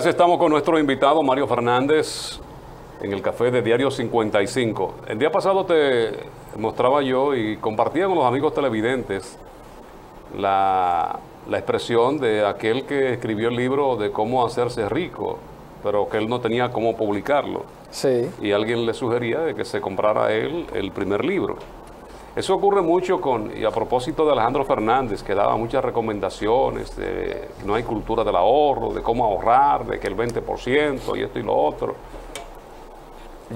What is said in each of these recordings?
Gracias, estamos con nuestro invitado Mario Fernández en el café de Diario 55. El día pasado te mostraba yo y compartía con los amigos televidentes la expresión de aquel que escribió el libro de cómo hacerse rico, pero que él no tenía cómo publicarlo. Sí. Y alguien le sugería de que se comprara él el primer libro. Eso ocurre mucho y a propósito de Alejandro Fernández, que daba muchas recomendaciones de que no hay cultura del ahorro, de cómo ahorrar, de que el 20% y esto y lo otro.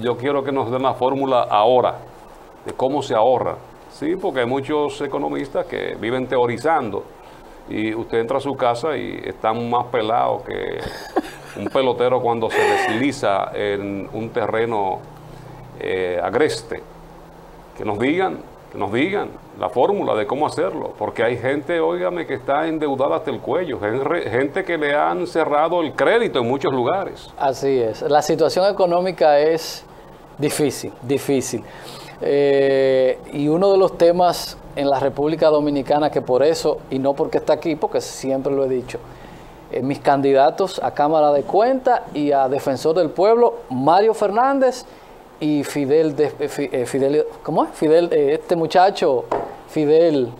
Yo quiero que nos den la fórmula ahora de cómo se ahorra. Sí, porque hay muchos economistas que viven teorizando y usted entra a su casa y están más pelados que un pelotero cuando se desliza en un terreno agreste. Que nos digan la fórmula de cómo hacerlo, porque hay gente, óigame, que está endeudada hasta el cuello, gente que le han cerrado el crédito en muchos lugares. Así es, la situación económica es difícil. Y uno de los temas en la República Dominicana, que por eso, y no porque está aquí, porque siempre lo he dicho, mis candidatos a Cámara de Cuentas y a Defensor del Pueblo, Mario Fernández y Fidel, ¿cómo es? Fidel, este muchacho, Fidel,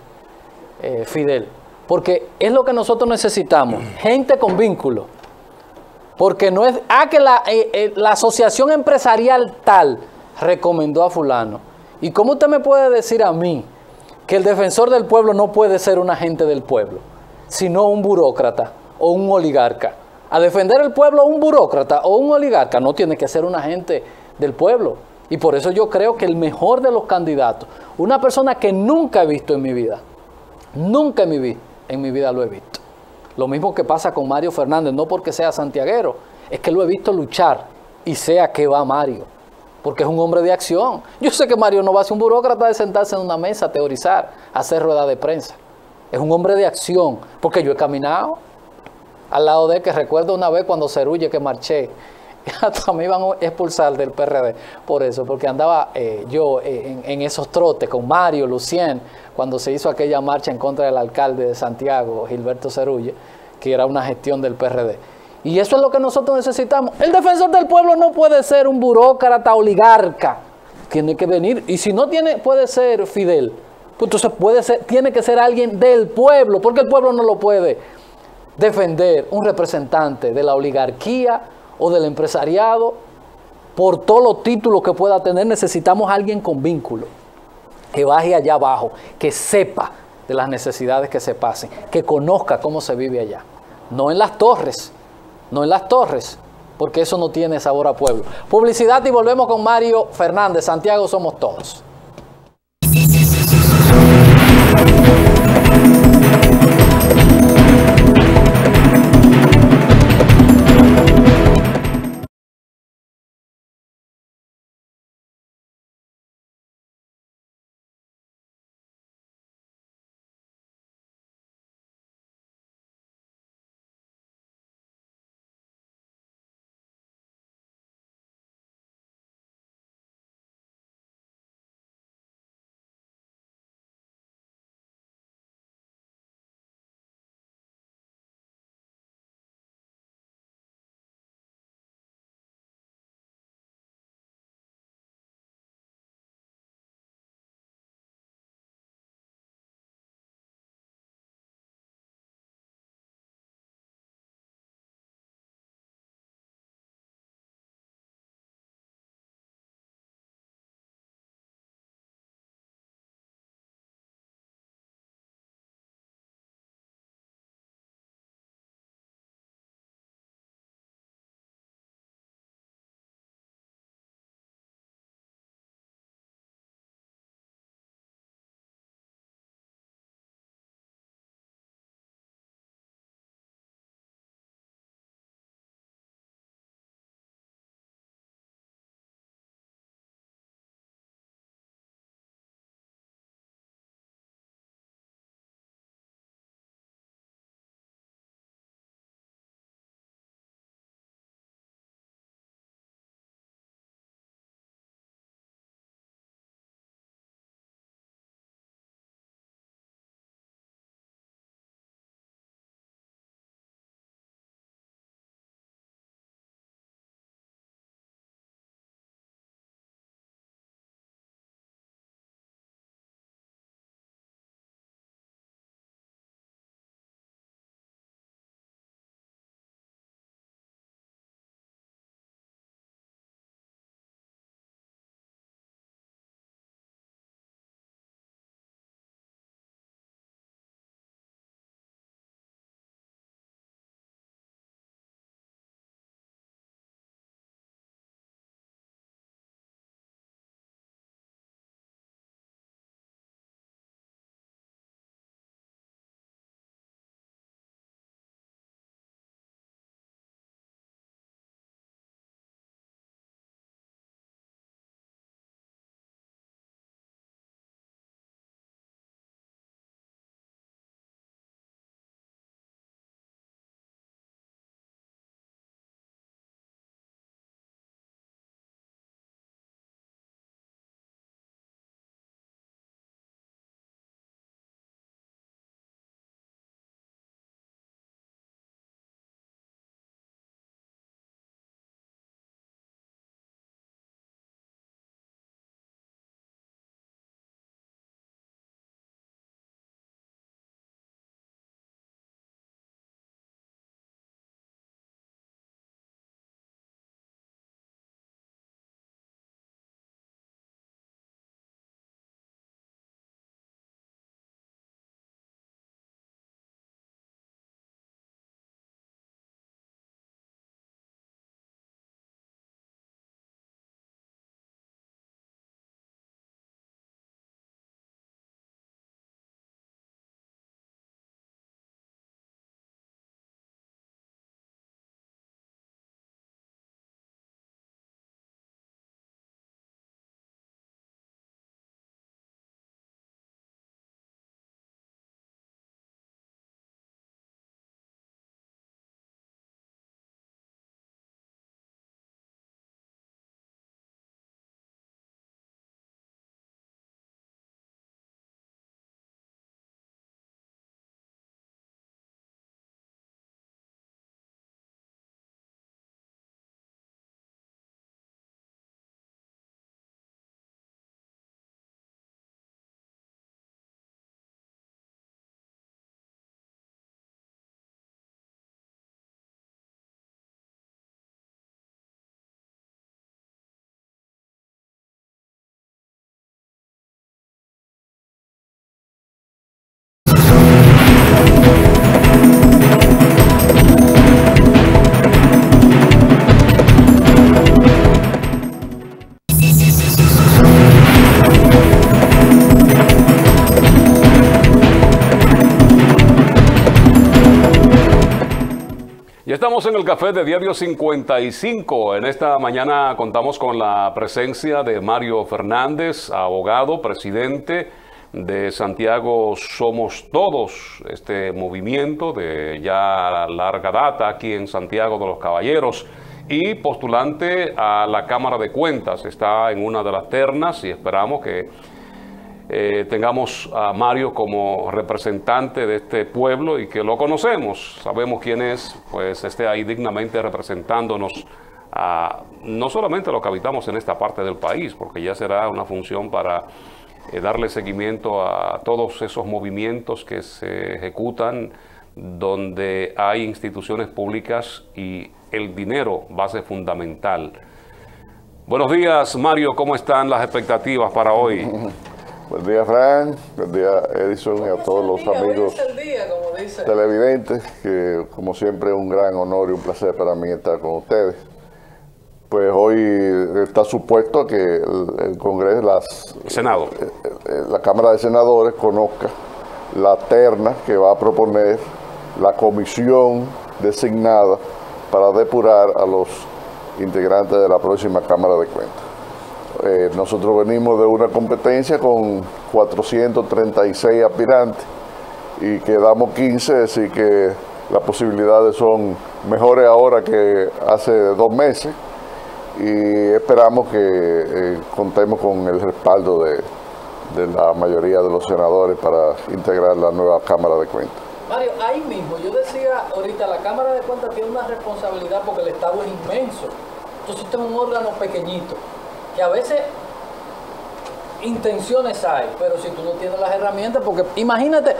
porque es lo que nosotros necesitamos, gente con vínculo, porque no es, que la asociación empresarial tal recomendó a fulano, y cómo usted me puede decir a mí que el defensor del pueblo no puede ser un agente del pueblo, sino un burócrata o un oligarca. A defender el pueblo un burócrata o un oligarca no tiene que ser un agente del pueblo. Y por eso yo creo que el mejor de los candidatos, una persona que nunca he visto en mi vida, nunca en mi vida lo he visto. Lo mismo que pasa con Mario Fernández, no porque sea santiaguero, es que lo he visto luchar y sé a qué va Mario, porque es un hombre de acción. Yo sé que Mario no va a ser un burócrata de sentarse en una mesa a teorizar, a hacer rueda de prensa. Es un hombre de acción, porque yo he caminado al lado de él, que recuerdo una vez cuando Cerulle que marché, hasta me iban a expulsar del PRD por eso, porque andaba yo en esos trotes con Mario, Lucien, cuando se hizo aquella marcha en contra del alcalde de Santiago, Gilberto Cerulle, que era una gestión del PRD. Y eso es lo que nosotros necesitamos. El defensor del pueblo no puede ser un burócrata oligarca, tiene que venir, y si no puede ser Fidel, pues entonces tiene que ser alguien del pueblo, porque el pueblo no lo puede defender, un representante de la oligarquía o del empresariado. Por todos los títulos que pueda tener, necesitamos a alguien con vínculo, que baje allá abajo, que sepa de las necesidades que se pasen, que conozca cómo se vive allá. No en las torres, porque eso no tiene sabor a pueblo. Publicidad y volvemos con Mario Fernández. Santiago somos todos. Estamos en el café de Diario 55. En esta mañana contamos con la presencia de Mario Fernández, abogado, presidente de Santiago Somos Todos, este movimiento de ya larga data aquí en Santiago de los Caballeros, y postulante a la Cámara de Cuentas. Está en una de las ternas y esperamos que tengamos a Mario como representante de este pueblo y que lo conocemos, sabemos quién es, pues esté ahí dignamente representándonos a no solamente a los que habitamos en esta parte del país, porque ya será una función para darle seguimiento a todos esos movimientos que se ejecutan donde hay instituciones públicas y el dinero, base fundamental. Buenos días, Mario, ¿cómo están las expectativas para hoy? Buen día, Fran. Buen día, Edison, y a todos los amigos televidentes, que como siempre es un gran honor y un placer para mí estar con ustedes. Pues hoy está supuesto que el Congreso, la Cámara de Senadores conozca la terna que va a proponer la comisión designada para depurar a los integrantes de la próxima Cámara de Cuentas. Nosotros venimos de una competencia con 436 aspirantes y quedamos 15, así que las posibilidades son mejores ahora que hace 2 meses y esperamos que contemos con el respaldo de la mayoría de los senadores para integrar la nueva Cámara de Cuentas. Mario, ahí mismo, yo decía ahorita, la Cámara de Cuentas tiene una responsabilidad porque el Estado es inmenso, entonces este es un órgano pequeñito, que a veces intenciones hay, pero si tú no tienes las herramientas, porque imagínate,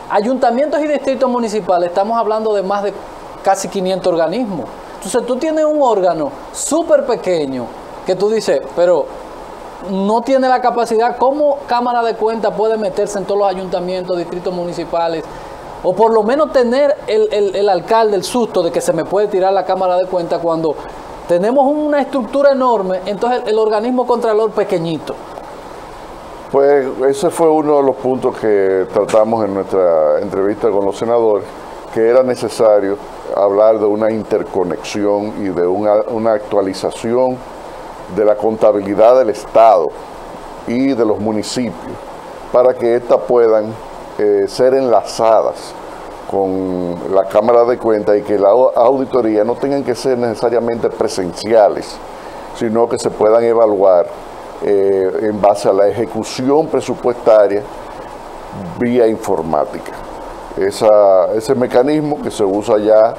ayuntamientos y distritos municipales, estamos hablando de más de casi 500 organismos. Entonces tú tienes un órgano súper pequeño que tú dices, pero no tiene la capacidad. ¿Cómo Cámara de Cuentas puede meterse en todos los ayuntamientos, distritos municipales? O por lo menos tener el alcalde el susto de que se me puede tirar la Cámara de Cuentas cuando tenemos una estructura enorme, entonces el organismo contralor pequeñito. Pues ese fue uno de los puntos que tratamos en nuestra entrevista con los senadores, que era necesario hablar de una interconexión y de una actualización de la contabilidad del Estado y de los municipios, para que éstas puedan ser enlazadas con la Cámara de Cuentas y que la auditoría no tengan que ser necesariamente presenciales, sino que se puedan evaluar en base a la ejecución presupuestaria vía informática. Ese mecanismo que se usa ya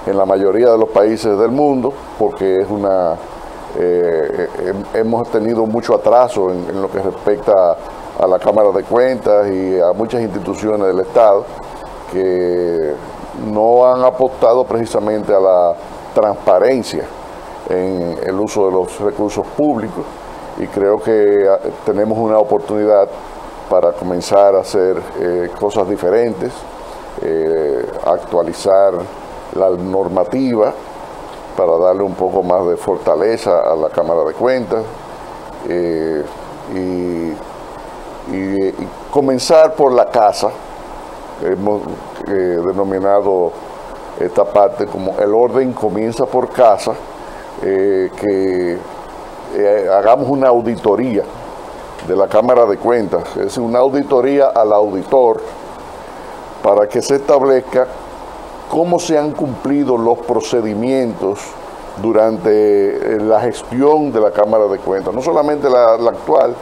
en la mayoría de los países del mundo, porque es hemos tenido mucho atraso en lo que respecta a la Cámara de Cuentas y a muchas instituciones del Estado que no han apostado precisamente a la transparencia en el uso de los recursos públicos, y creo que tenemos una oportunidad para comenzar a hacer cosas diferentes, actualizar la normativa para darle un poco más de fortaleza a la Cámara de Cuentas y comenzar por la casa. Hemos denominado esta parte como el orden comienza por casa, que hagamos una auditoría de la Cámara de Cuentas, es decir, una auditoría al auditor para que se establezca cómo se han cumplido los procedimientos durante la gestión de la Cámara de Cuentas, no solamente la actual,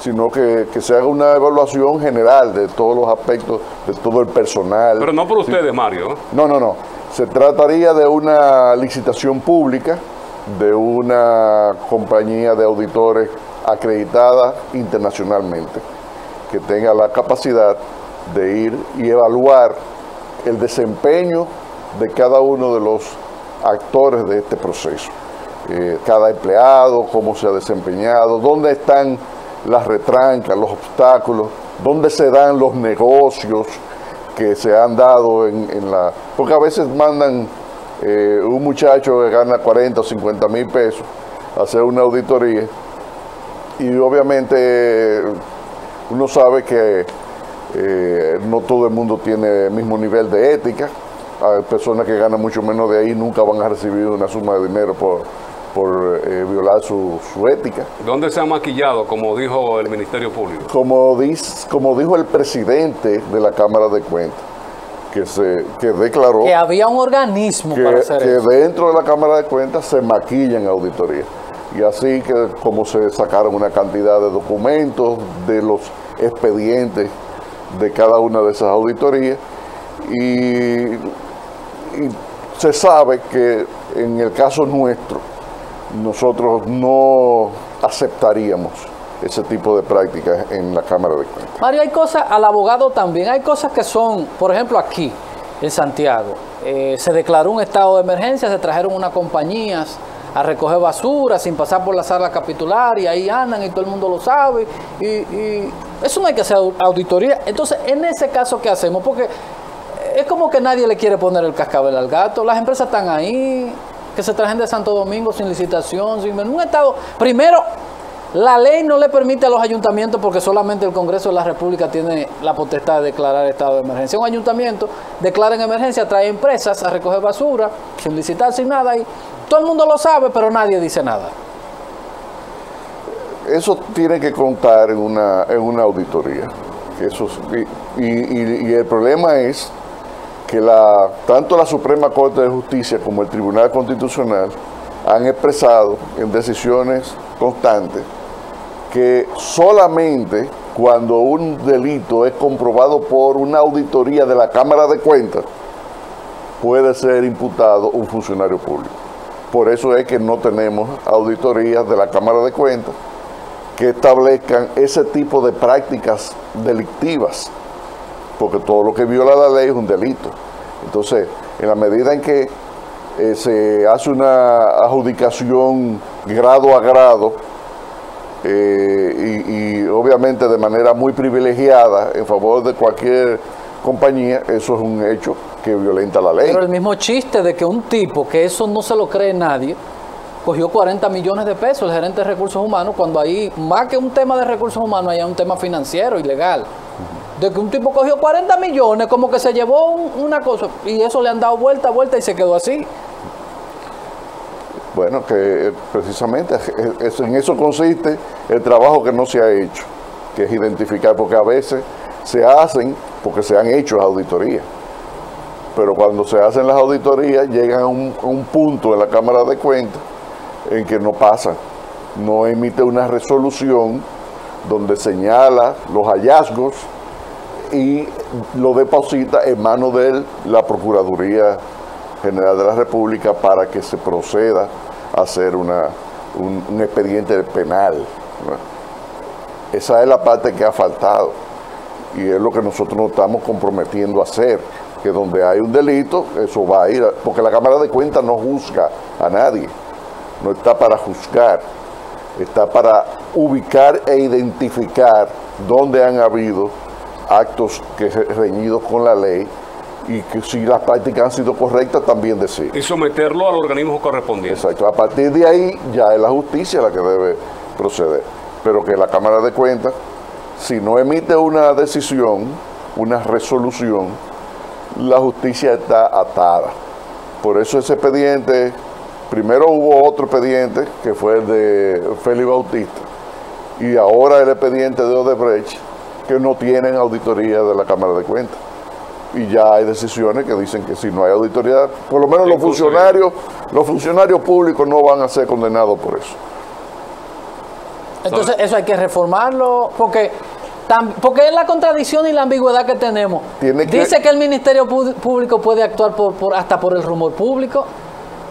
sino que se haga una evaluación general de todos los aspectos, de todo el personal. Pero no por ustedes, Mario. No. Se trataría de una licitación pública, de una compañía de auditores acreditada internacionalmente, que tenga la capacidad de ir y evaluar el desempeño de cada uno de los actores de este proceso. Cada empleado, cómo se ha desempeñado, dónde están las retrancas, los obstáculos, dónde se dan los negocios que se han dado porque a veces mandan un muchacho que gana 40 o 50 mil pesos a hacer una auditoría y obviamente uno sabe que no todo el mundo tiene el mismo nivel de ética hay personas que ganan mucho menos de ahí, nunca van a recibir una suma de dinero por violar su ética. ¿Dónde se ha maquillado, como dijo el Ministerio Público? Como dijo el presidente de la Cámara de Cuentas, que declaró que había un organismo para hacer eso. Que dentro de la Cámara de Cuentas se maquillan auditorías. Y así que como se sacaron una cantidad de documentos de los expedientes de cada una de esas auditorías, y se sabe que en el caso nuestro nosotros no aceptaríamos ese tipo de prácticas en la Cámara de Cuentas. Mario, hay cosas, al abogado también, hay cosas que son, por ejemplo aquí en Santiago, se declaró un estado de emergencia, se trajeron unas compañías a recoger basura sin pasar por la sala capitular y ahí andan y todo el mundo lo sabe y eso no hay que hacer auditoría. Entonces, en ese caso, ¿qué hacemos? Porque es como que nadie le quiere poner el cascabel al gato, las empresas están ahí, que se trajen de Santo Domingo sin licitación, sin un estado. Primero, la ley no le permite a los ayuntamientos, porque solamente el Congreso de la República tiene la potestad de declarar estado de emergencia. Un ayuntamiento declara en emergencia, trae empresas a recoger basura, sin licitar, sin nada, y todo el mundo lo sabe, pero nadie dice nada. Eso tiene que contar en una auditoría. Y el problema es que tanto la Suprema Corte de Justicia como el Tribunal Constitucional han expresado en decisiones constantes que solamente cuando un delito es comprobado por una auditoría de la Cámara de Cuentas puede ser imputado un funcionario público. Por eso es que no tenemos auditorías de la Cámara de Cuentas que establezcan ese tipo de prácticas delictivas, porque todo lo que viola la ley es un delito. Entonces, en la medida en que se hace una adjudicación grado a grado y obviamente de manera muy privilegiada en favor de cualquier compañía, eso es un hecho que violenta la ley. Pero el mismo chiste de que un tipo, que eso no se lo cree nadie, cogió 40 millones de pesos el gerente de recursos humanos, cuando ahí, más que un tema de recursos humanos, hay un tema financiero y legal. De que un tipo cogió 40 millones, como que se llevó una cosa, y eso le han dado vuelta y se quedó así. Bueno, que precisamente en eso consiste el trabajo que no se ha hecho, que es identificar, porque a veces se hacen porque se han hecho las auditorías, pero cuando se hacen las auditorías llegan a un punto en la Cámara de Cuentas en que no pasa, no emite una resolución donde señala los hallazgos y lo deposita en manos de la Procuraduría General de la República para que se proceda a hacer un expediente penal, ¿no? Esa es la parte que ha faltado y es lo que nosotros nos estamos comprometiendo a hacer, que donde hay un delito, eso va a ir, porque la Cámara de Cuentas no juzga a nadie, no está para juzgar, está para ubicar e identificar dónde han habido actos reñidos con la ley y que si las prácticas han sido correctas también decir. Y someterlo al organismo correspondiente. Exacto, a partir de ahí ya es la justicia la que debe proceder, pero que la Cámara de Cuentas, si no emite una decisión, una resolución, la justicia está atada. Por eso ese expediente, primero hubo otro expediente que fue el de Félix Bautista y ahora el expediente de Odebrecht, que no tienen auditoría de la Cámara de Cuentas. Y ya hay decisiones que dicen que si no hay auditoría, por lo menos los funcionarios públicos no van a ser condenados por eso. Entonces eso hay que reformarlo, porque es la contradicción y la ambigüedad que tenemos. Dice que el Ministerio Público puede actuar hasta por el rumor público.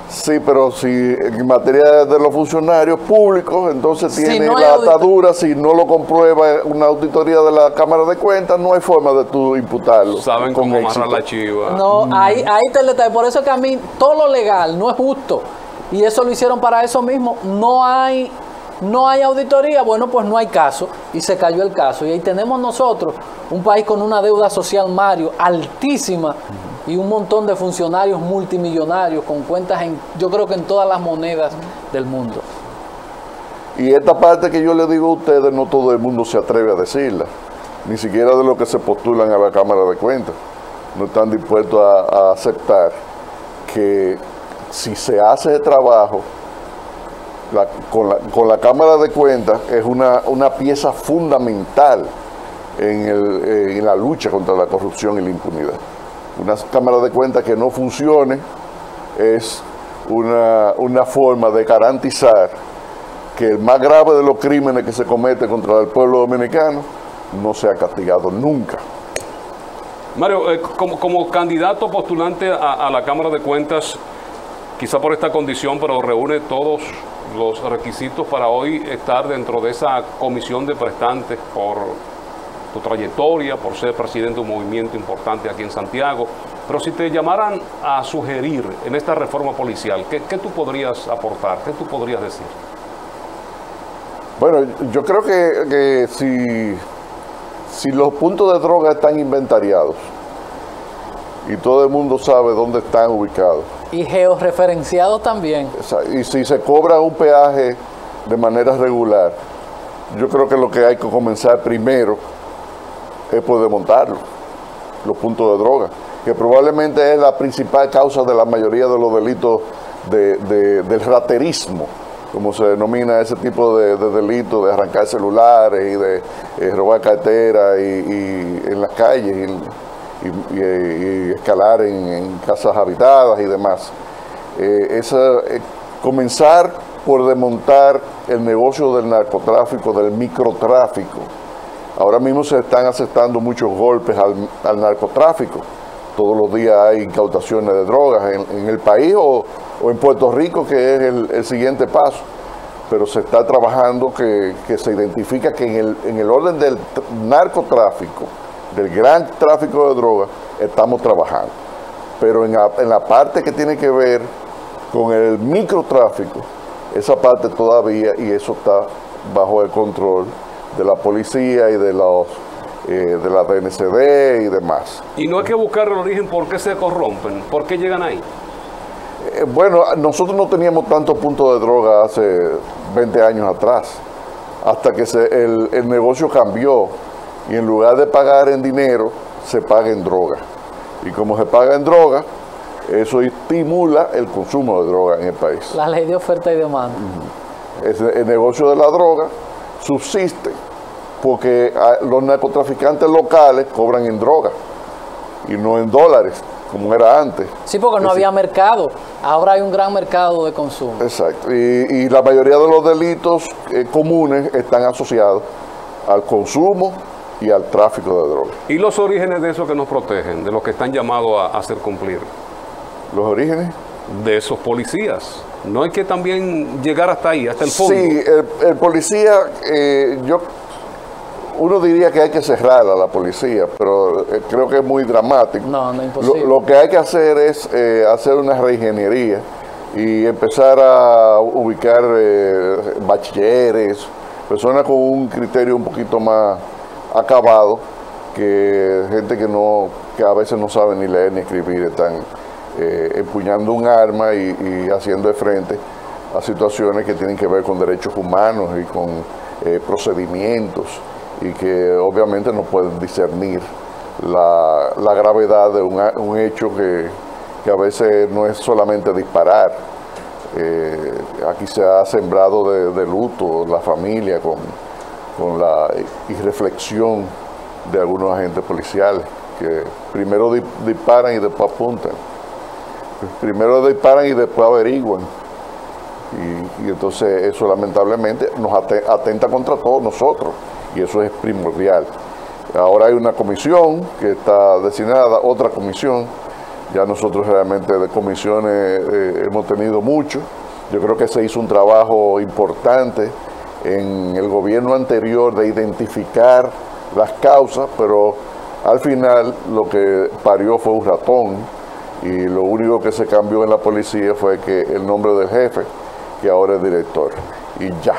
Sí, pero si en materia de los funcionarios públicos, entonces tiene no la atadura, si no lo comprueba una auditoría de la Cámara de Cuentas, no hay forma de tú imputarlo. Saben cómo amarrar la chiva. No, ahí está el detalle. Por eso que a mí todo lo legal no es justo. Y eso lo hicieron para eso mismo. No hay auditoría, bueno, pues no hay caso. Y se cayó el caso. Y ahí tenemos nosotros un país con una deuda social, Mario, altísima. Y un montón de funcionarios multimillonarios con cuentas yo creo que en todas las monedas del mundo. Y esta parte que yo le digo a ustedes, no todo el mundo se atreve a decirla, ni siquiera de los que se postulan a la Cámara de Cuentas. no están dispuestos a aceptar que si se hace el trabajo, con la Cámara de Cuentas es una pieza fundamental en la lucha contra la corrupción y la impunidad. Una Cámara de Cuentas que no funcione es una forma de garantizar que el más grave de los crímenes que se comete contra el pueblo dominicano no sea castigado nunca. Mario, como candidato postulante a la Cámara de Cuentas, quizá por esta condición, pero reúne todos los requisitos para hoy estar dentro de esa comisión de prestantes por tu trayectoria, por ser presidente de un movimiento importante aquí en Santiago. Pero si te llamaran a sugerir en esta reforma policial, ¿qué tú podrías aportar? ¿Qué tú podrías decir? Bueno, yo creo que si los puntos de droga están inventariados y todo el mundo sabe dónde están ubicados. Y georreferenciados también. Y si se cobra un peaje de manera regular, yo creo que lo que hay que comenzar primero es por desmontarlo, los puntos de droga, que probablemente es la principal causa de la mayoría de los delitos del raterismo, como se denomina ese tipo de delitos, de arrancar celulares y de robar carteras y en las calles y escalar en casas habitadas y demás. Comenzar por desmontar el negocio del narcotráfico, del microtráfico. Ahora mismo se están aceptando muchos golpes al narcotráfico. Todos los días hay incautaciones de drogas en el país o en Puerto Rico, que es el siguiente paso. Pero se está trabajando que se identifica que en el orden del narcotráfico, del gran tráfico de drogas, estamos trabajando. Pero en la parte que tiene que ver con el microtráfico, esa parte todavía, y eso está bajo el control de la policía y de la DNCD y demás. Y no hay que buscar el origen por qué se corrompen, por qué llegan ahí. Bueno, nosotros no teníamos tantos puntos de droga hace 20 años atrás, hasta que el negocio cambió y en lugar de pagar en dinero, se paga en droga. Y como se paga en droga, eso estimula el consumo de droga en el país. La ley de oferta y demanda. El negocio de la droga subsiste porque los narcotraficantes locales cobran en droga y no en dólares, como era antes. Sí, porque no había mercado. Ahora hay un gran mercado de consumo. Exacto. Y la mayoría de los delitos comunes están asociados al consumo y al tráfico de drogas. ¿Y los orígenes de eso que nos protegen, de los que están llamados a hacer cumplir? ¿Los orígenes? De esos policías. No hay que también llegar hasta ahí, hasta el fondo. Sí, el policía, uno diría que hay que cerrar a la policía, pero creo que es muy dramático. No, no es imposible. Lo que hay que hacer es hacer una reingeniería y empezar a ubicar bachilleres, personas con un criterio un poquito más acabado, que gente que a veces no sabe ni leer ni escribir, están empuñando un arma y haciendo de frente a situaciones que tienen que ver con derechos humanos y con procedimientos, y que obviamente no pueden discernir la gravedad de un hecho que a veces no es solamente disparar. Aquí se ha sembrado de luto la familia con la irreflexión de algunos agentes policiales que primero disparan y después apuntan. Primero disparan y después averiguan. Y entonces eso lamentablemente nos atenta contra todos nosotros, y eso es primordial. Ahora hay una comisión que está designada, otra comisión. Ya nosotros realmente de comisiones hemos tenido mucho. Yo creo que se hizo un trabajo importante en el gobierno anterior de identificar las causas, pero al final lo que parió fue un ratón, y lo único que se cambió en la policía fue que el nombre del jefe, que ahora es director, y ya.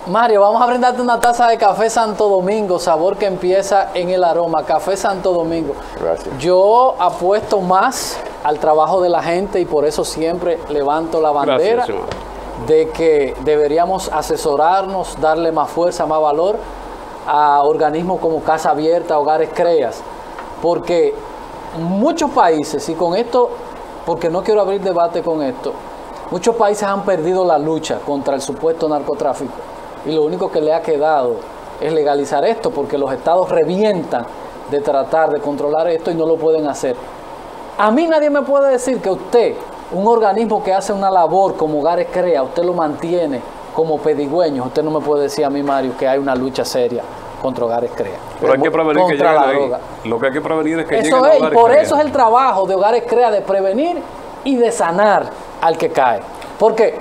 Mario, vamos a brindarte una taza de café Santo Domingo, sabor que empieza en el aroma, café Santo Domingo. Gracias. Yo apuesto más al trabajo de la gente y por eso siempre levanto la bandera. Gracias, de que deberíamos asesorarnos, darle más fuerza, más valor a organismos como Casa Abierta, Hogares CREAS, porque muchos países, y con esto, porque no quiero abrir debate con esto, muchos países han perdido la lucha contra el supuesto narcotráfico y lo único que le ha quedado es legalizar esto, porque los estados revientan de tratar de controlar esto y no lo pueden hacer. A mí nadie me puede decir que usted, un organismo que hace una labor como Hogares Crea, usted lo mantiene como pedigüeños. Usted no me puede decir a mí, Mario, que hay una lucha seria contra Hogares Crea. Pero hay que prevenir que lleguen ahí. Lo que hay que prevenir es que lleguen a Hogares Crea. Y por eso es el trabajo de Hogares Crea, de prevenir y de sanar al que cae. Porque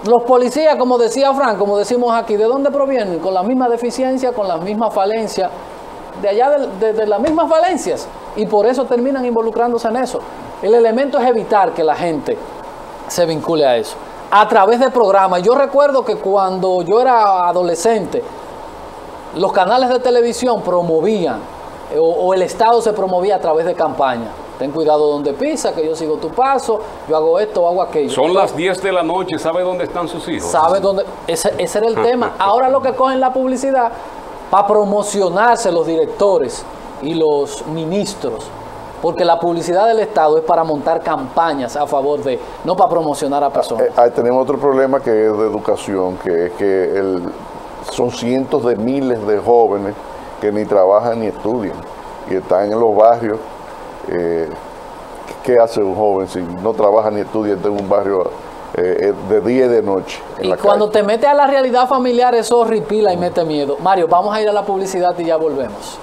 los policías, como decía Frank, como decimos aquí, ¿de dónde provienen? Con la misma deficiencia, con las mismas falencias, de allá de las mismas falencias. Y por eso terminan involucrándose en eso. El elemento es evitar que la gente se vincule a eso. A través de programas. Yo recuerdo que cuando yo era adolescente, los canales de televisión promovían, o el Estado se promovía a través de campañas. Ten cuidado donde pisa, que yo sigo tu paso, yo hago esto, hago aquello. Son las 10 de la noche, ¿sabe dónde están sus hijos? ¿Sabe dónde? Ese era el tema. Ahora lo que cogen la publicidad para promocionarse los directores y los ministros, porque la publicidad del Estado es para montar campañas a favor de, no para promocionar a personas. Tenemos otro problema que es de educación, que es que son cientos de miles de jóvenes que ni trabajan ni estudian y están en los barrios. ¿Qué hace un joven si no trabaja ni estudia en un barrio de día y de noche? Y cuando te metes a la realidad familiar, eso horripila y mete miedo. Mario, vamos a ir a la publicidad y ya volvemos.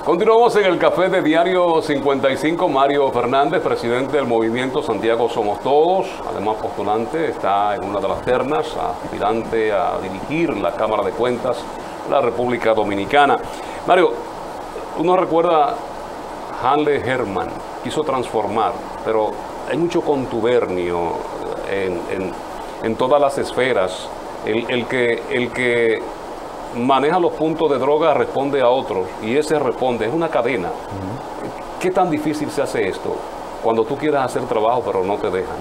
Continuamos en el café de Diario 55. Mario Fernández, presidente del movimiento Santiago Somos Todos, además postulante, está en una de las ternas, aspirante a dirigir la Cámara de Cuentas de la República Dominicana. Mario, uno recuerda a Hanle Herman, quiso transformar, pero hay mucho contubernio en todas las esferas. El que maneja los puntos de droga responde a otros y ese responde, es una cadena. ¿Qué tan difícil se hace esto cuando tú quieres hacer trabajo pero no te dejan?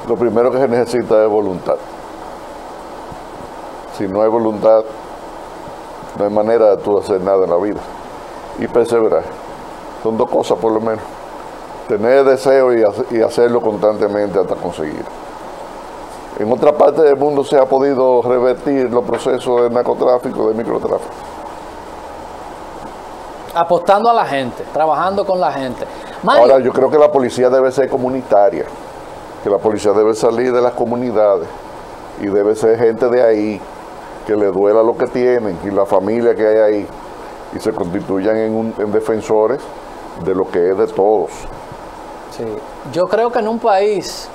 Lo primero que se necesita es voluntad. Si no hay voluntad, no hay manera de tú hacer nada en la vida. Y perseverar. Son dos cosas por lo menos. tener deseo y hacerlo constantemente hasta conseguir. En otra parte del mundo se ha podido revertir los procesos de narcotráfico, de microtráfico. Apostando a la gente, trabajando con la gente. Mario, Ahora, yo creo que la policía debe ser comunitaria, que la policía debe salir de las comunidades y debe ser gente de ahí, que le duela lo que tienen y la familia que hay ahí, y se constituyan en defensores de lo que es de todos. sí, yo creo que en un país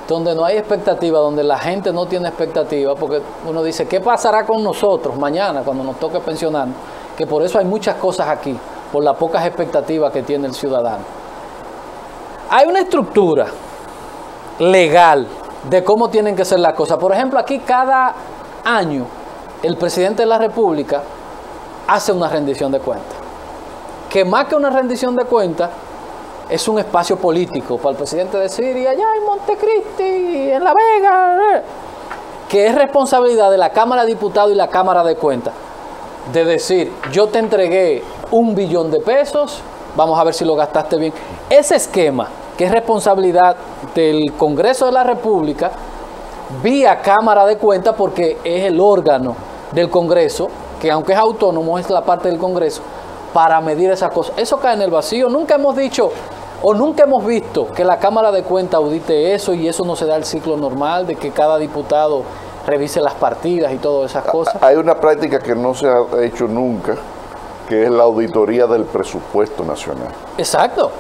donde no hay expectativa, donde la gente no tiene expectativa, porque uno dice, ¿qué pasará con nosotros mañana cuando nos toque pensionarnos? Que por eso hay muchas cosas aquí, por las pocas expectativas que tiene el ciudadano. Hay una estructura legal de cómo tienen que ser las cosas. Por ejemplo, aquí cada año el presidente de la República hace una rendición de cuentas. Que más que una rendición de cuentas, es un espacio político para el presidente decir, y allá en Montecristi, en La Vega, que es responsabilidad de la Cámara de Diputados y la Cámara de Cuentas, de decir, yo te entregué $1 billón, vamos a ver si lo gastaste bien. Ese esquema, que es responsabilidad del Congreso de la República, vía Cámara de Cuentas, porque es el órgano del Congreso, que aunque es autónomo, es la parte del Congreso, para medir esas cosas. Eso cae en el vacío. Nunca hemos dicho, o nunca hemos visto que la Cámara de Cuentas audite eso, y eso no se da el ciclo normal de que cada diputado revise las partidas y todas esas cosas. Hay una práctica que no se ha hecho nunca, que es la auditoría del presupuesto nacional. Exacto.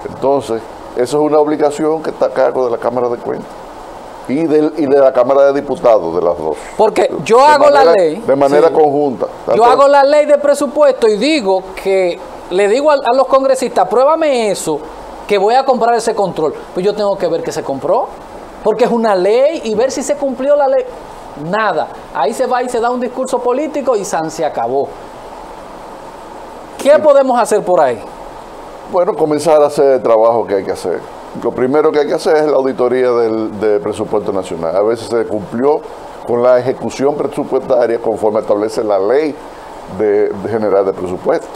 Entonces, eso es una obligación que está a cargo de la Cámara de Cuentas y de la Cámara de Diputados, de las dos. Porque yo hago la ley. De manera conjunta. Yo hago la ley de presupuesto y digo que, le digo a los congresistas, pruébame eso, que voy a comprar ese control. Pues yo tengo que ver que se compró, porque es una ley, y ver si se cumplió la ley. Nada. Ahí se va y se da un discurso político y se acabó. ¿Qué podemos hacer por ahí? Bueno, comenzar a hacer el trabajo que hay que hacer. Lo primero que hay que hacer es la auditoría del presupuesto nacional. A veces se cumplió con la ejecución presupuestaria conforme establece la ley general de presupuesto.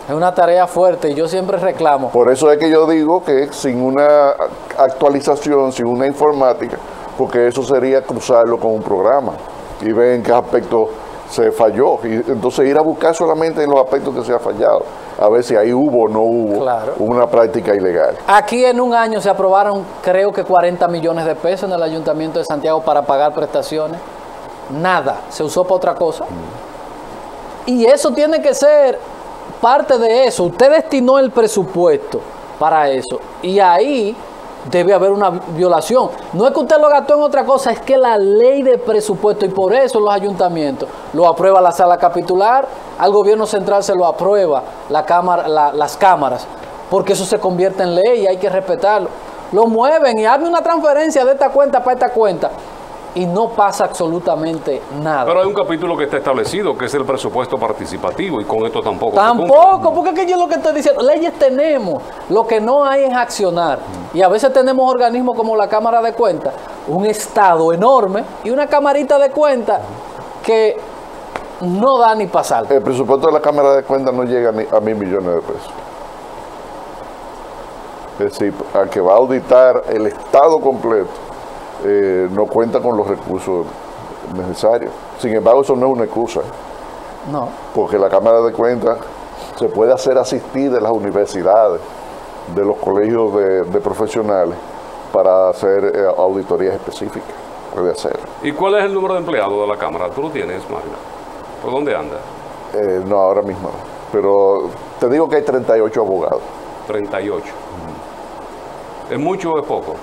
Es una tarea fuerte y yo siempre reclamo. Por eso es que yo digo que sin una actualización, sin una informática, porque eso sería cruzarlo con un programa y ver en qué aspecto se falló, y entonces ir a buscar solamente en los aspectos que se ha fallado, a ver si ahí hubo o no hubo una práctica ilegal. Aquí en un año se aprobaron, creo que 40 millones de pesos en el Ayuntamiento de Santiago para pagar prestaciones. Nada, se usó para otra cosa. Y eso tiene que ser parte de eso. Usted destinó el presupuesto para eso, y ahí debe haber una violación. No es que usted lo gastó en otra cosa, es que la ley de presupuesto, y por eso los ayuntamientos lo aprueba la sala capitular, al gobierno central se lo aprueba la cámara, las cámaras, porque eso se convierte en ley y hay que respetarlo. Lo mueven y hazme una transferencia de esta cuenta para esta cuenta, y no pasa absolutamente nada. Pero hay un capítulo que está establecido, que es el presupuesto participativo, y con esto tampoco. Tampoco, porque es que yo lo que estoy diciendo, leyes tenemos, lo que no hay es accionar. Y a veces tenemos organismos como la Cámara de Cuentas, un Estado enorme y una camarita de cuentas que no da ni pasar. El presupuesto de la Cámara de Cuentas no llega ni a $1.000 millones de pesos. Es decir, al que va a auditar el Estado completo, no cuenta con los recursos necesarios. Sin embargo, eso no es una excusa. No. Porque la Cámara de Cuentas se puede hacer asistir de las universidades, de los colegios de profesionales, para hacer auditorías específicas. Puede hacerlo. ¿Y cuál es el número de empleados de la Cámara? ¿Tú lo tienes, Mario? ¿Por dónde anda? No, ahora mismo no. Pero te digo que hay 38 abogados. 38. ¿Es mucho o es poco?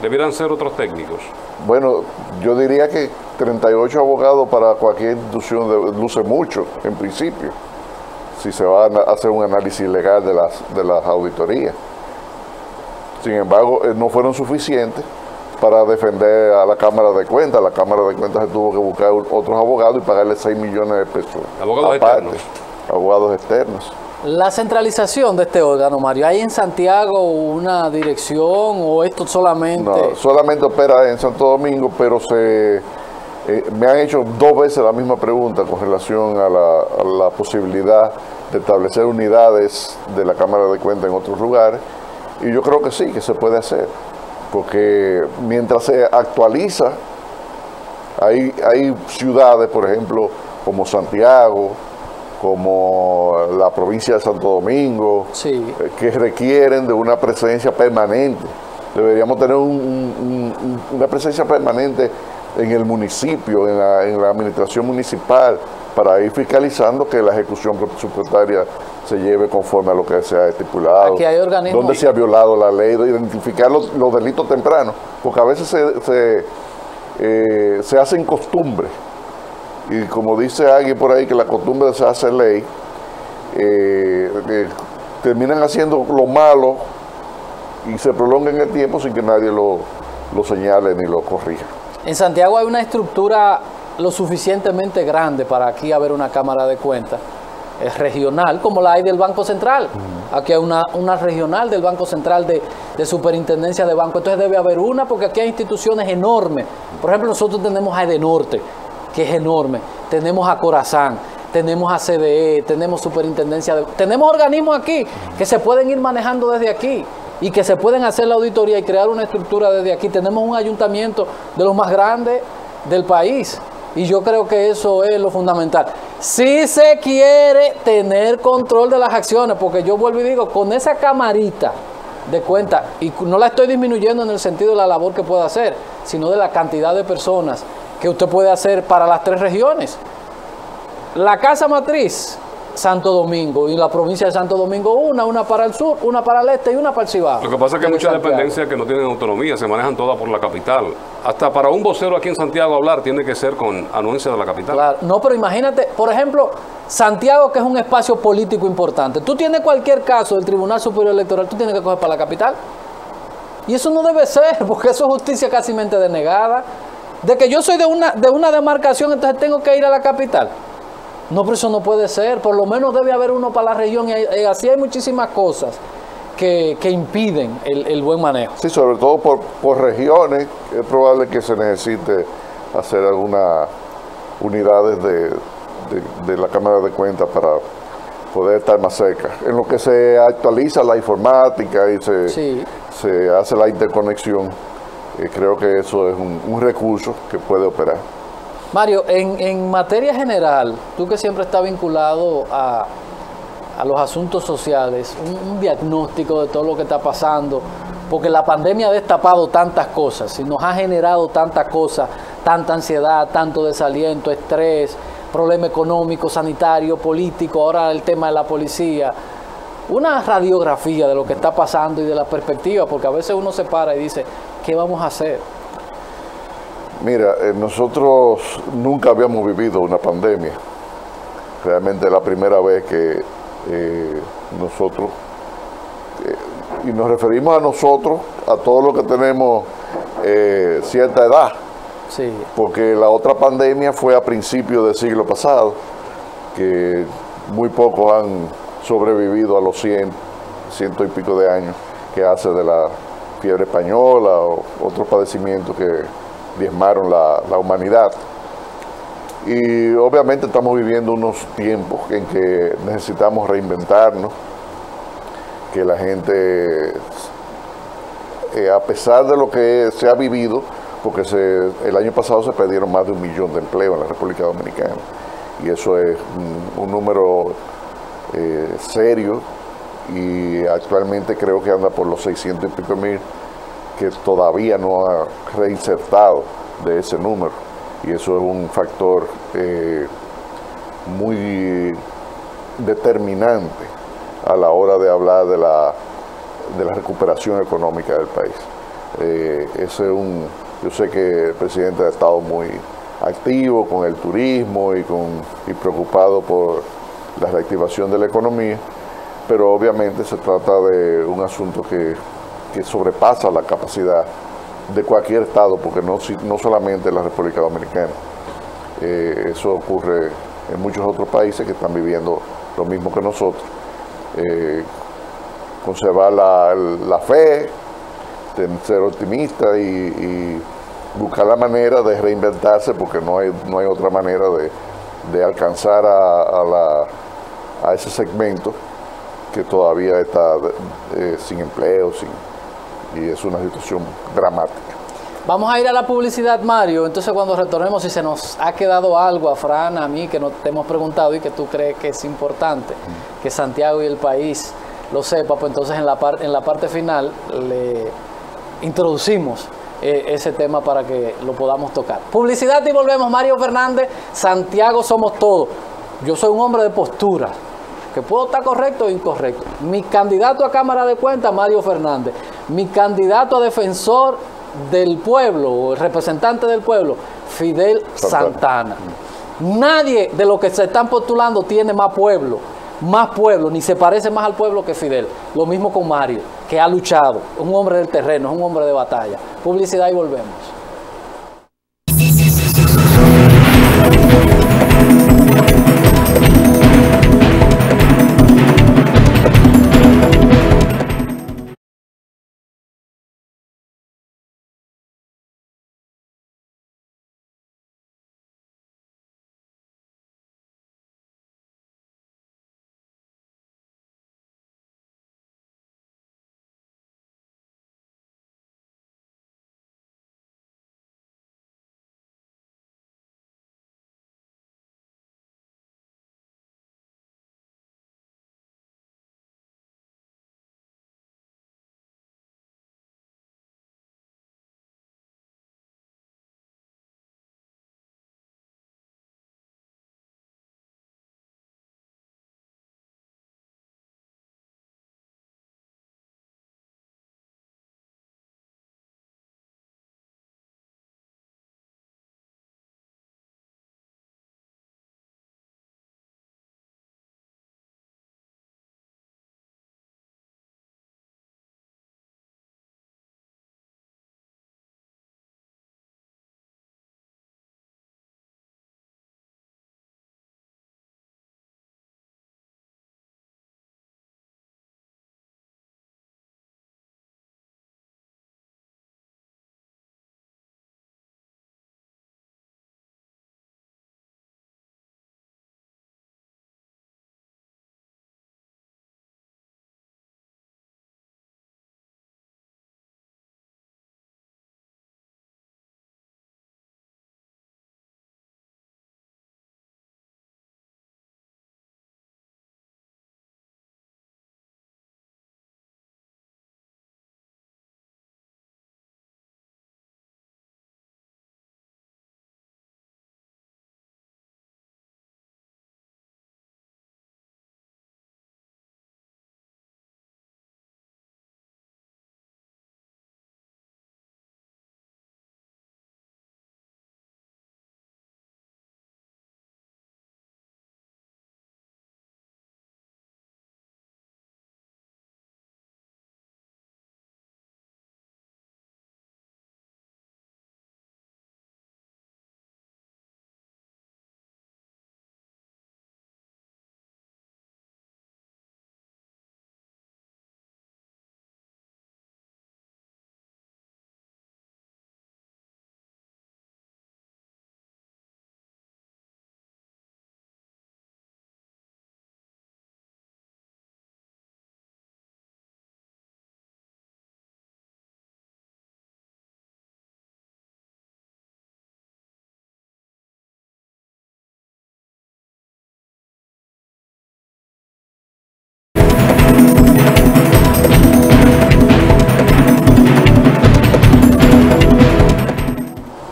¿Debieran ser otros técnicos? Bueno, yo diría que 38 abogados para cualquier institución luce mucho, en principio, si se va a hacer un análisis legal de las auditorías. Sin embargo, no fueron suficientes para defender a la Cámara de Cuentas. La Cámara de Cuentas se tuvo que buscar otros abogados y pagarle 6 millones de pesos. Abogados externos. Abogados externos. La centralización de este órgano, Mario, ¿hay en Santiago una dirección o esto solamente...? No, solamente opera en Santo Domingo, pero me han hecho 2 veces la misma pregunta con relación a la posibilidad de establecer unidades de la Cámara de Cuentas en otros lugares, y yo creo que sí, que se puede hacer, porque mientras se actualiza, hay ciudades, por ejemplo, como Santiago, como la provincia de Santo Domingo, sí, que requieren de una presencia permanente. Deberíamos tener una presencia permanente en el municipio, en la administración municipal, para ir fiscalizando que la ejecución presupuestaria se lleve conforme a lo que se ha estipulado. Aquí hay organismos. Donde se ha violado la ley, de identificar los delitos tempranos, porque a veces se hacen costumbres. Y como dice alguien por ahí, que la costumbre se hace ley, terminan haciendo lo malo y se prolonga en el tiempo sin que nadie lo señale ni lo corrija. En Santiago hay una estructura lo suficientemente grande para aquí haber una Cámara de Cuentas regional, como la hay del Banco Central. Aquí hay una regional del Banco Central de Superintendencia de Banco. Entonces debe haber una, porque aquí hay instituciones enormes. Por ejemplo, nosotros tenemos a Edenorte, que es enorme. Tenemos a Corazán, tenemos a CDE, tenemos Superintendencia tenemos organismos aquí que se pueden ir manejando desde aquí y que se pueden hacer la auditoría y crear una estructura desde aquí. Tenemos un ayuntamiento de los más grandes del país. Y yo creo que eso es lo fundamental. Si se quiere tener control de las acciones, porque yo vuelvo y digo, con esa camarita de cuenta, y no la estoy disminuyendo en el sentido de la labor que pueda hacer, sino de la cantidad de personas que usted puede hacer para las 3 regiones. La casa matriz, Santo Domingo, y la provincia de Santo Domingo, una para el sur, una para el este y una para el Cibao. Lo que pasa es que hay muchas dependencias que no tienen autonomía, se manejan todas por la capital. Hasta para un vocero aquí en Santiago hablar tiene que ser con anuencia de la capital. Claro, no, pero imagínate, por ejemplo, Santiago, que es un espacio político importante. Tú tienes cualquier caso del Tribunal Superior Electoral, tú tienes que coger para la capital. Y eso no debe ser, porque eso es justicia casi mente denegada. De que yo soy de una demarcación, entonces tengo que ir a la capital. No, pero eso no puede ser. Por lo menos debe haber uno para la región. Y así hay muchísimas cosas que impiden el buen manejo. Sí, sobre todo por regiones. Es probable que se necesite hacer algunas unidades de la Cámara de Cuentas para poder estar más cerca. En lo que se actualiza la informática y se hace la interconexión, creo que eso es un recurso que puede operar. Mario, en materia general, tú que siempre estás vinculado a los asuntos sociales, un diagnóstico de todo lo que está pasando, porque la pandemia ha destapado tantas cosas y nos ha generado tantas cosas, tanta ansiedad, tanto desaliento, estrés, problema económico, sanitario, político, ahora el tema de la policía. Una radiografía de lo que está pasando y de la perspectiva, porque a veces uno se para y dice, ¿qué vamos a hacer? Mira, nosotros nunca habíamos vivido una pandemia. Realmente es la primera vez que nosotros, y nos referimos a nosotros, a todos los que tenemos cierta edad, sí, porque la otra pandemia fue a principios del siglo pasado, que muy pocos han sobrevivido a los 100 y pico de años que hace de la fiebre española o otros padecimientos que diezmaron la humanidad. Y obviamente estamos viviendo unos tiempos en que necesitamos reinventarnos, que la gente, a pesar de lo que se ha vivido, porque el año pasado se perdieron más de 1 millón de empleos en la República Dominicana, y eso es un número serio, y actualmente creo que anda por los 600 y pico mil, que todavía no ha reinsertado de ese número, y eso es un factor muy determinante a la hora de hablar de la recuperación económica del país. Yo sé que el presidente ha estado muy activo con el turismo y preocupado por la reactivación de la economía, pero obviamente se trata de un asunto que sobrepasa la capacidad de cualquier estado, porque no solamente en la República Dominicana. Eso ocurre en muchos otros países que están viviendo lo mismo que nosotros. Conservar la fe, ser optimista y buscar la manera de reinventarse, porque no hay otra manera de alcanzar a a ese segmento que todavía está sin empleo, y es una situación dramática. Vamos a ir a la publicidad, Mario. Entonces, cuando retornemos, si se nos ha quedado algo a Fran, a mí, que no te hemos preguntado y que tú crees que es importante, que Santiago y el país lo sepa, pues entonces en la parte final le introducimos ese tema para que lo podamos tocar. Publicidad y volvemos. Mario Fernández, Santiago somos todos. Yo soy un hombre de postura, que puedo estar correcto o incorrecto. Mi candidato a Cámara de Cuentas, Mario Fernández. Mi candidato a defensor del pueblo, o el representante del pueblo, Fidel Santana. Nadie de los que se están postulando tiene más pueblo, ni se parece más al pueblo que Fidel. Lo mismo con Mario, que ha luchado, un hombre del terreno, es un hombre de batalla. Publicidad y volvemos.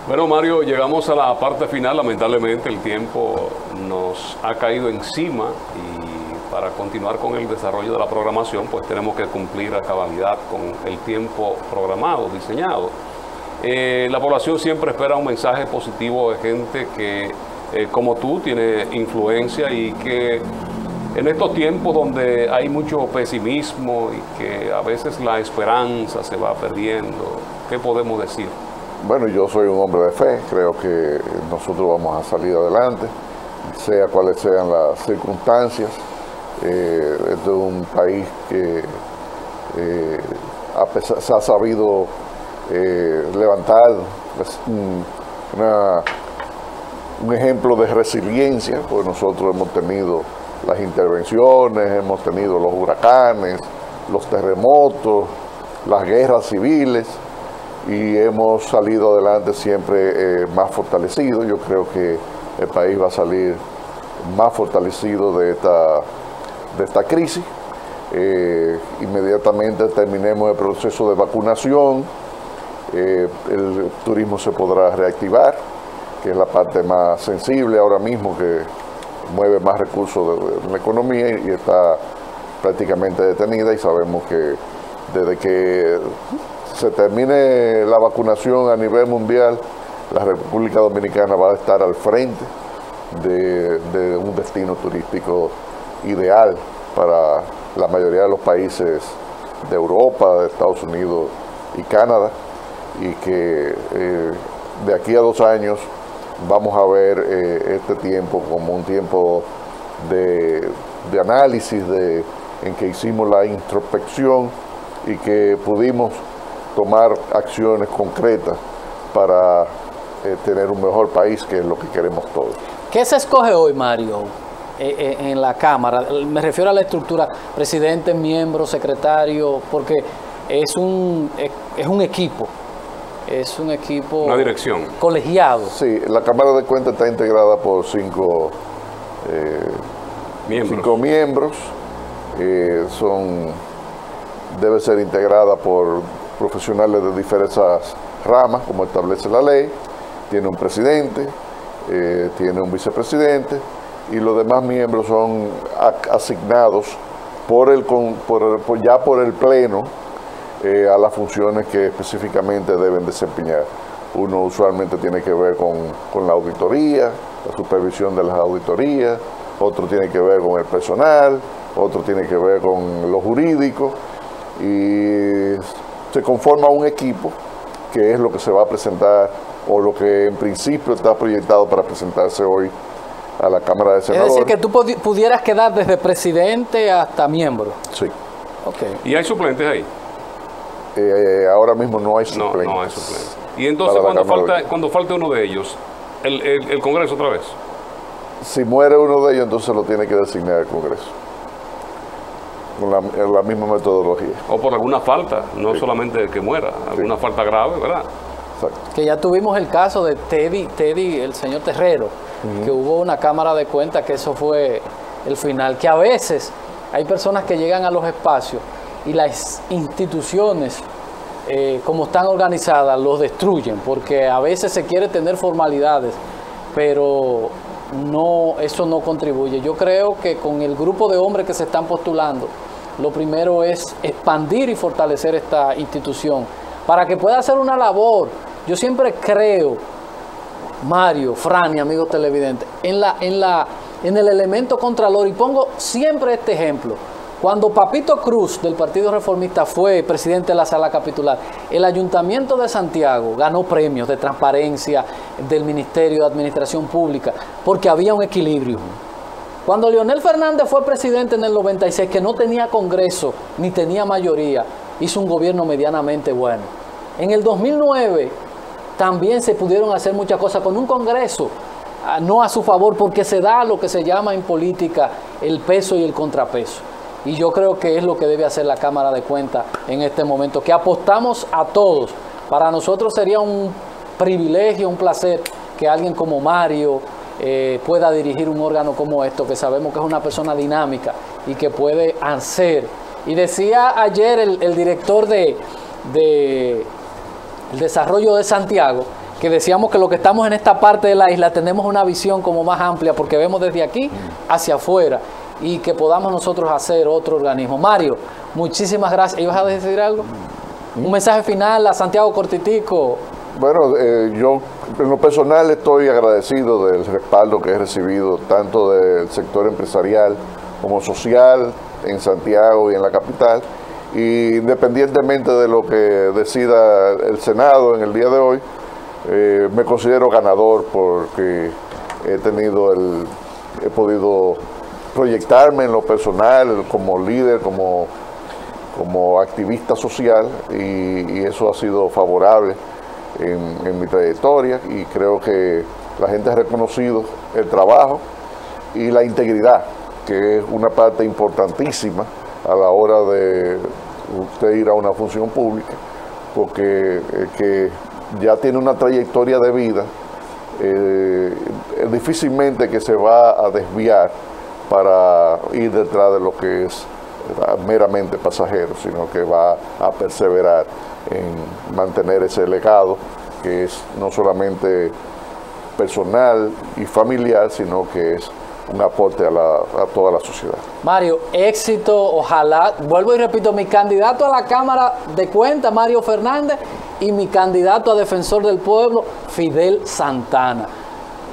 Bueno, Mario, llegamos a la parte final. Lamentablemente el tiempo nos ha caído encima y para continuar con el desarrollo de la programación, pues tenemos que cumplir a cabalidad con el tiempo programado, diseñado. La población siempre espera un mensaje positivo de gente que, como tú, tiene influencia y que en estos tiempos donde hay mucho pesimismo y que a veces la esperanza se va perdiendo, ¿qué podemos decir? Bueno, yo soy un hombre de fe, creo que nosotros vamos a salir adelante, sea cuales sean las circunstancias. Este es un país que se ha sabido levantar, un ejemplo de resiliencia, porque nosotros hemos tenido las intervenciones, hemos tenido los huracanes, los terremotos, las guerras civiles, y hemos salido adelante siempre más fortalecidos. Yo creo que el país va a salir más fortalecido de esta crisis. Inmediatamente terminemos el proceso de vacunación, el turismo se podrá reactivar, que es la parte más sensible ahora mismo, que mueve más recursos de la economía y está prácticamente detenida, y sabemos que desde que se termine la vacunación a nivel mundial, la República Dominicana va a estar al frente de un destino turístico ideal para la mayoría de los países de Europa, de Estados Unidos y Canadá, y que de aquí a 2 años vamos a ver este tiempo como un tiempo de análisis, en que hicimos la introspección y que pudimos tomar acciones concretas para tener un mejor país, que es lo que queremos todos. ¿Qué se escoge hoy, Mario, en la Cámara? Me refiero a la estructura, presidente, miembro, secretario, porque es un equipo. Es un equipo... Una dirección. Colegiado. Sí, la Cámara de Cuentas está integrada por 5 miembros. Debe ser integrada por profesionales de diversas ramas, como establece la ley. Tiene un presidente, tiene un vicepresidente, y los demás miembros son asignados ya por el Pleno a las funciones que específicamente deben desempeñar. Uno usualmente tiene que ver con la auditoría, la supervisión de las auditorías, otro tiene que ver con el personal, otro tiene que ver con lo jurídico, y se conforma un equipo que es lo que se va a presentar, o lo que en principio está proyectado para presentarse hoy a la Cámara de Senadores. Es decir, que tú pudieras quedar desde presidente hasta miembro. Sí. Okay. ¿Y hay suplentes ahí? Ahora mismo no hay suplentes. No hay suplentes. Y entonces cuando falte uno de ellos, el Congreso otra vez. Si muere uno de ellos, entonces lo tiene que designar el Congreso, con la misma metodología. O por alguna falta, no solamente que muera, alguna falta grave, ¿verdad? Exacto. Que ya tuvimos el caso de Teddy, el señor Terrero, que hubo una Cámara de Cuentas que eso fue el final, que a veces hay personas que llegan a los espacios y las instituciones, como están organizadas, los destruyen, porque a veces se quiere tener formalidades, pero eso no contribuye. Yo creo que con el grupo de hombres que se están postulando, lo primero es expandir y fortalecer esta institución para que pueda hacer una labor. Yo siempre creo, Mario, Fran y amigos televidentes, en el elemento contralor, y pongo siempre este ejemplo. Cuando Papito Cruz del Partido Reformista fue presidente de la Sala Capitular, el Ayuntamiento de Santiago ganó premios de transparencia del Ministerio de Administración Pública, porque había un equilibrio. Cuando Leonel Fernández fue presidente en el 96, que no tenía Congreso ni tenía mayoría, hizo un gobierno medianamente bueno. En el 2009 también se pudieron hacer muchas cosas con un Congreso, no a su favor, porque se da lo que se llama en política el peso y el contrapeso. Y yo creo que es lo que debe hacer la Cámara de Cuentas en este momento, que apostamos a todos. Para nosotros sería un privilegio, un placer que alguien como Mario pueda dirigir un órgano como esto, que sabemos que es una persona dinámica y que puede hacer. Y decía ayer el director de el desarrollo de Santiago, que decíamos que lo que estamos en esta parte de la isla tenemos una visión como más amplia, porque vemos desde aquí hacia afuera, y que podamos nosotros hacer otro organismo. Mario, muchísimas gracias. ¿Ibas a decir algo? Un mensaje final a Santiago cortitico. Bueno, yo en lo personal estoy agradecido del respaldo que he recibido tanto del sector empresarial como social en Santiago y en la capital, y independientemente de lo que decida el Senado en el día de hoy, me considero ganador porque he podido proyectarme en lo personal como líder, como activista social, y eso ha sido favorable en mi trayectoria, y creo que la gente ha reconocido el trabajo y la integridad que es una parte importantísima a la hora de usted ir a una función pública, porque que ya tiene una trayectoria de vida, difícilmente que se va a desviar para ir detrás de lo que es meramente pasajero, sino que va a perseverar en mantener ese legado, que es no solamente personal y familiar, sino que es un aporte a toda la sociedad. Mario, éxito, ojalá, vuelvo y repito, mi candidato a la Cámara de Cuentas, Mario Fernández, y mi candidato a Defensor del Pueblo, Fidel Santana.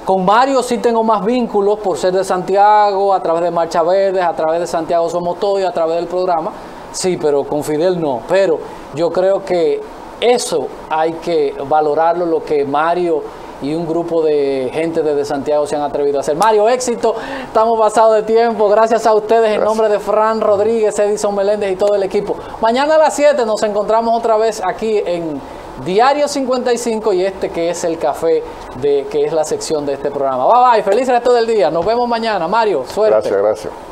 Con Mario sí tengo más vínculos por ser de Santiago, a través de Marcha Verde, a través de Santiago Somos Todos y a través del programa, sí, pero con Fidel no. Pero yo creo que eso hay que valorarlo, lo que Mario y un grupo de gente desde Santiago se han atrevido a hacer. Mario, éxito, estamos pasados de tiempo, gracias a ustedes en nombre de Fran Rodríguez, Edison Meléndez y todo el equipo. Mañana a las 7 nos encontramos otra vez aquí en Diario 55 y que es el café, que es la sección de este programa. Bye bye, feliz resto del día, nos vemos mañana. Mario, suerte. Gracias, gracias.